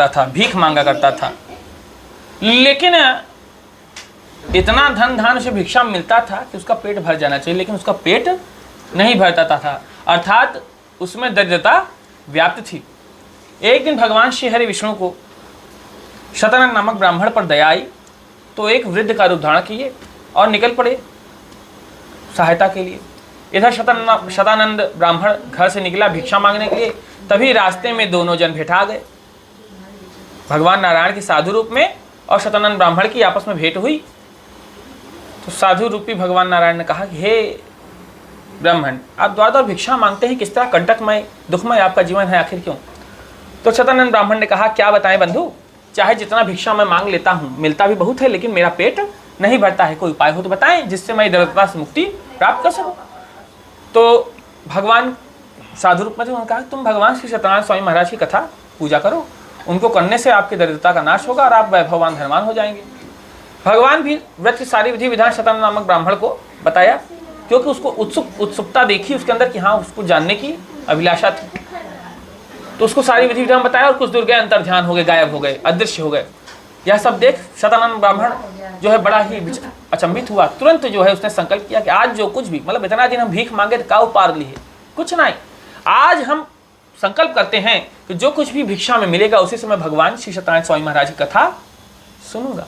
था, भीख मांगा करता था, लेकिन इतना धन धान से भिक्षा मिलता था कि उसका पेट भर जाना चाहिए, लेकिन उसका पेट नहीं भरता था, अर्थात उसमें दरिद्रता व्याप्त थी। एक दिन भगवान श्री हरि विष्णु को शतानंद नामक ब्राह्मण पर दया आई, तो एक वृद्ध का रूप धारण किए और निकल पड़े सहायता के लिए। इधर शतानंद ब्राह्मण घर से निकला भिक्षा मांगने के लिए, तभी रास्ते में दोनों जन भेंटा गए। भगवान नारायण के साधु रूप में और शतानंद ब्राह्मण की आपस में भेंट हुई। तो साधु रूपी भगवान नारायण ने कहा कि हे ब्राह्मण, आप द्वार द्वार भिक्षा मांगते हैं, किस तरह कंटकमय दुखमय आपका जीवन है, आखिर क्यों? तो शतानंद ब्राह्मण ने कहा, क्या बताएं बंधु, चाहे जितना भिक्षा मैं मांग लेता हूँ, मिलता भी बहुत है, लेकिन मेरा पेट नहीं भरता है। कोई उपाय हो तो बताएं जिससे मैं दरिद्रता से मुक्ति प्राप्त कर सकूं। तो भगवान साधु रूप में थे, उन्होंने कहा तुम भगवान श्री सत्यनारायण स्वामी महाराज की कथा पूजा करो, उनको करने से आपकी दरिद्रता का नाश होगा और आप वैभववान धनवान हो जाएंगे। भगवान भी व्रत की सारी विधि विधान शतानंद नामक ब्राह्मण को बताया, क्योंकि उसको उत्सुकता देखी उसके अंदर कि हाँ, उसको जानने की अभिलाषा थी। तो उसको सारी विधि विधान बताया और कुछ दूर गए, अंतर ध्यान हो गए, गायब हो गए, अदृश्य हो गए। यह सब देख शतानंद ब्राह्मण जो है बड़ा ही अचंभित हुआ। तुरंत जो है उसने संकल्प किया कि आज जो कुछ भी, मतलब इतना दिन हम भीख मांगे तो का पार लिए, कुछ नहीं, आज हम संकल्प करते हैं कि जो कुछ भी भिक्षा में मिलेगा उसी से मैं भगवान श्री सत्यनारायण स्वामी महाराज की कथा सुनूंगा।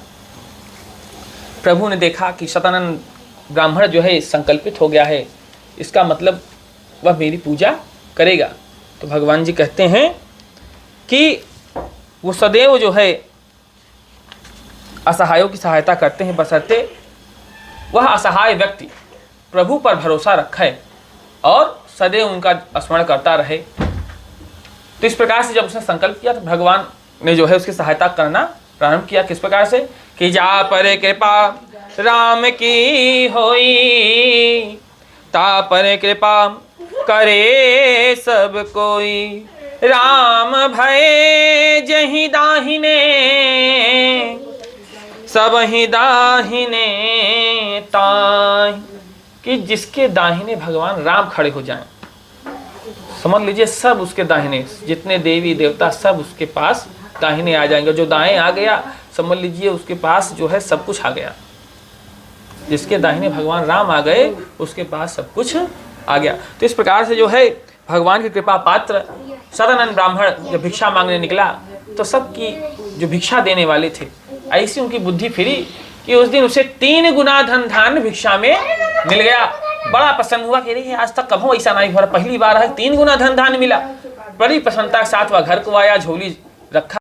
प्रभु ने देखा कि शतानंद ब्राह्मण जो है संकल्पित हो गया है, इसका मतलब वह मेरी पूजा करेगा। तो भगवान जी कहते हैं कि वो सदैव जो है असहायों की सहायता करते हैं, बशर्ते वह असहाय व्यक्ति प्रभु पर भरोसा रखे और सदैव उनका स्मरण करता रहे। तो इस प्रकार से जब उसने संकल्प किया तो भगवान ने जो है उसकी सहायता करना प्रारंभ किया। किस प्रकार से कि जा पर कृपा राम की होई, ता पर कृपा करे सब कोई, राम भय जहि दाहिने, सब ही दाहिने ताई। कि जिसके दाहिने भगवान राम खड़े हो जाएं, समझ लीजिए सब उसके दाहिने, जितने देवी देवता सब उसके पास दाहिने आ जाएंगे। जो दाएं आ गया समझ लीजिए उसके पास जो है सब कुछ आ गया। जिसके दाहिने भगवान राम आ गए उसके पास सब कुछ आ गया। तो इस प्रकार से जो है भगवान की कृपा पात्र शतानंद ब्राह्मण जब भिक्षा मांगने निकला तो सबकी जो भिक्षा देने वाले थे, ऐसी उनकी बुद्धि फिरी कि उस दिन उसे 3 गुना धन धान भिक्षा में मिल गया। बड़ा प्रसन्न हुआ कि अरे आज तक कभी ऐसा नहीं हुआ, पहली बार है 3 गुना धन धान मिला। बड़ी प्रसन्नता के साथ वह घर को आया, झोली रखा।